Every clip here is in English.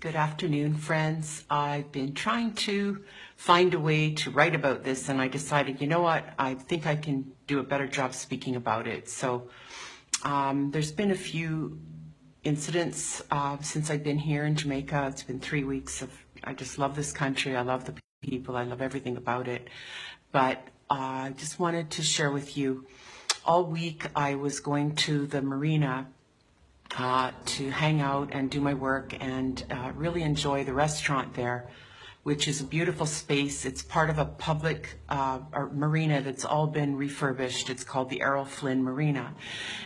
Good afternoon, friends. I've been trying to find a way to write about this, and I decided, you know what, I think I can do a better job speaking about it. So there's been a few incidents since I've been here in Jamaica. It's been 3 weeks I just love this country. I love the people. I love everything about it. But I just wanted to share with you, all week I was going to the marina to hang out and do my work and really enjoy the restaurant there, which is a beautiful space. It's part of a public marina that's all been refurbished. It's called the Errol Flynn Marina.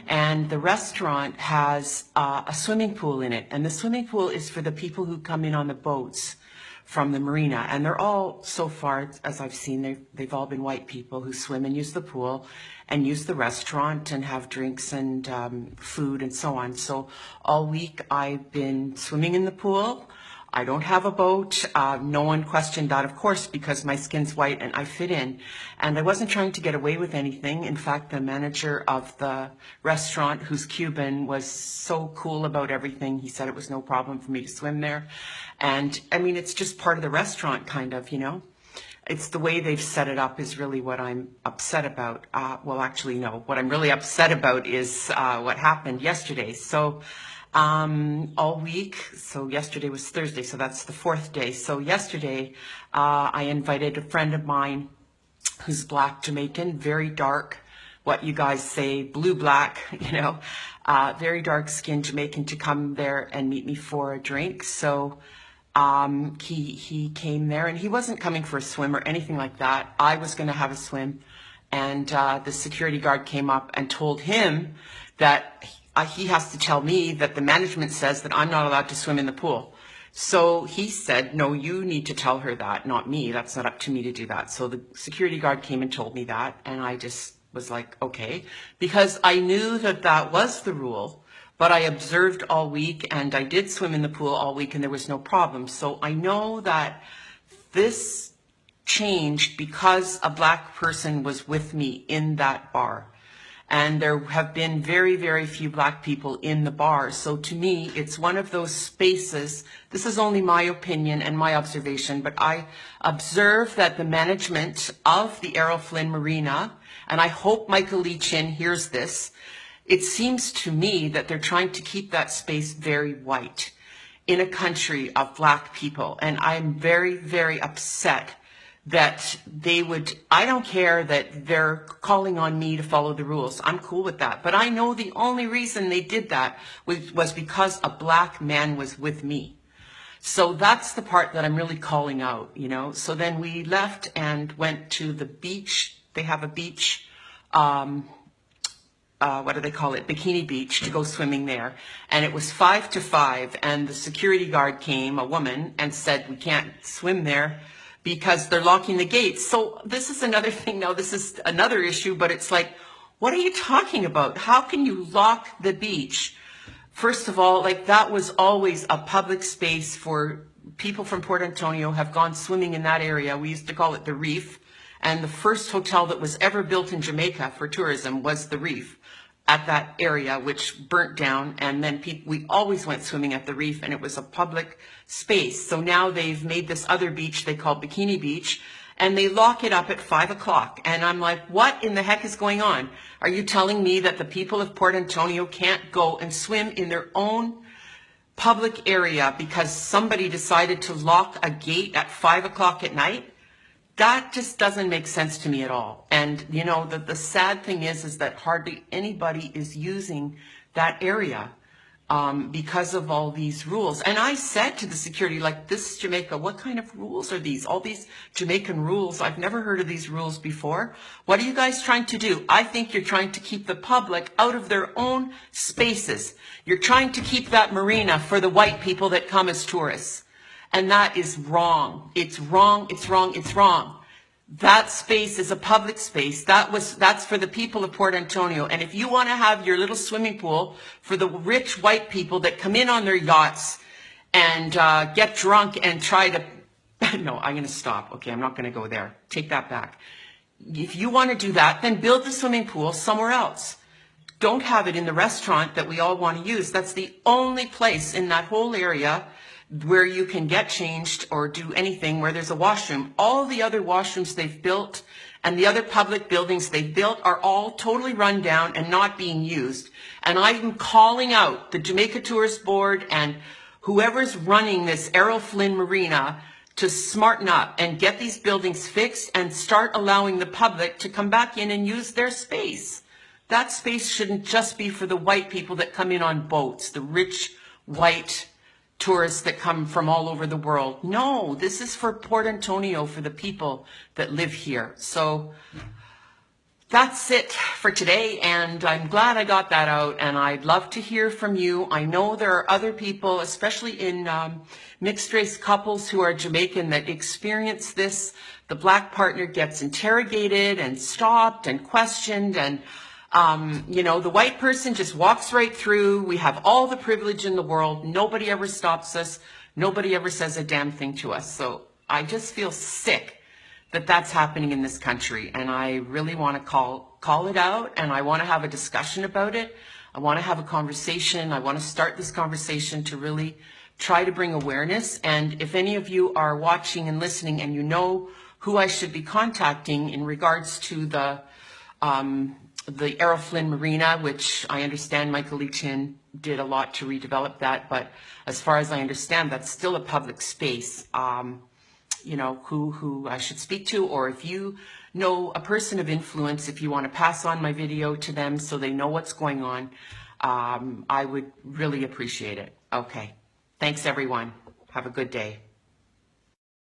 And the restaurant has a swimming pool in it. And the swimming pool is for the people who come in on the boats from the marina. And they're all, so far, as I've seen, they've all been white people who swim and use the pool and use the restaurant and have drinks and food and so on. So all week I've been swimming in the pool. I don't have a boat. No one questioned that, of course, because my skin's white and I fit in. And I wasn't trying to get away with anything. In fact, the manager of the restaurant, who's Cuban, was so cool about everything. He said it was no problem for me to swim there. And I mean, it's just part of the restaurant, kind of, you know. It's the way they've set it up is really what I'm upset about. Well, actually, no. What I'm really upset about is what happened yesterday. So all week, so yesterday was Thursday, so that's the fourth day. So yesterday, I invited a friend of mine who's Black Jamaican, very dark, what you guys say, blue-black, you know, very dark-skinned Jamaican, to come there and meet me for a drink. So he came there, and he wasn't coming for a swim or anything like that. I was going to have a swim, and the security guard came up and told him that he has to tell me that the management says that I'm not allowed to swim in the pool. So he said, no, you need to tell her that, not me. That's not up to me to do that. So the security guard came and told me that, and I just was like, okay, because I knew that that was the rule. But I observed all week, and I did swim in the pool all week, and there was no problem. So I know that this changed because a Black person was with me in that bar. And there have been very, very few Black people in the bar. So to me, it's one of those spaces. This is only my opinion and my observation, but I observe that the management of the Errol Flynn Marina, and I hope Michael Lee Chin hears this, it seems to me that they're trying to keep that space very white in a country of Black people. And I'm very, very upset that they would, I don't care that they're calling on me to follow the rules. I'm cool with that. But I know the only reason they did that was because a Black man was with me. So that's the part that I'm really calling out, you know. So then we left and went to the beach. They have a beach, what do they call it? Bikini Beach, to go swimming there. And it was 5 to 5, and the security guard came, a woman, and said, we can't swim there because they're locking the gates. So this is another thing now, this is another issue, but it's like, what are you talking about? How can you lock the beach? First of all, like, that was always a public space for people from Port Antonio have gone swimming in that area. We used to call it the Reef. And the first hotel that was ever built in Jamaica for tourism was the Reef at that area, which burnt down. And then we always went swimming at the Reef, and it was a public space. So now they've made this other beach they call Bikini Beach, and they lock it up at 5 o'clock. And I'm like, what in the heck is going on? Are you telling me that the people of Port Antonio can't go and swim in their own public area because somebody decided to lock a gate at 5 o'clock at night? That just doesn't make sense to me at all. And, you know, the sad thing is that hardly anybody is using that area because of all these rules. And I said to the security, like, this is Jamaica. What kind of rules are these? All these Jamaican rules. I've never heard of these rules before. What are you guys trying to do? I think you're trying to keep the public out of their own spaces. You're trying to keep that marina for the white people that come as tourists. And that is wrong. It's wrong, it's wrong, it's wrong. That space is a public space. That's for the people of Port Antonio. And if you want to have your little swimming pool for the rich white people that come in on their yachts and get drunk and try to, no, I'm going to stop. Okay, I'm not going to go there. Take that back. If you want to do that, then build the swimming pool somewhere else. Don't have it in the restaurant that we all want to use. That's the only place in that whole area where you can get changed or do anything, where there's a washroom. All the other washrooms they've built and the other public buildings they've built are all totally run down and not being used. And I'm calling out the Jamaica Tourist Board and whoever's running this Errol Flynn Marina to smarten up and get these buildings fixed and start allowing the public to come back in and use their space. That space shouldn't just be for the white people that come in on boats, the rich white tourists that come from all over the world. No, this is for Port Antonio, for the people that live here. So that's it for today, and I'm glad I got that out, and I'd love to hear from you. I know there are other people, especially in mixed race couples who are Jamaican, that experience this. The black partner gets interrogated and stopped and questioned, and you know, the white person just walks right through. We have all the privilege in the world. Nobody ever stops us. Nobody ever says a damn thing to us. So I just feel sick that that's happening in this country. And I really want to call it out, and I want to have a discussion about it. I want to have a conversation. I want to start this conversation to really try to bring awareness. And if any of you are watching and listening and you know who I should be contacting in regards to the Errol Flynn Marina, which I understand Michael Lee Chin did a lot to redevelop that, but as far as I understand, that's still a public space. You know, who I should speak to, or if you know a person of influence, if you want to pass on my video to them so they know what's going on, I would really appreciate it. Okay. Thanks, everyone. Have a good day.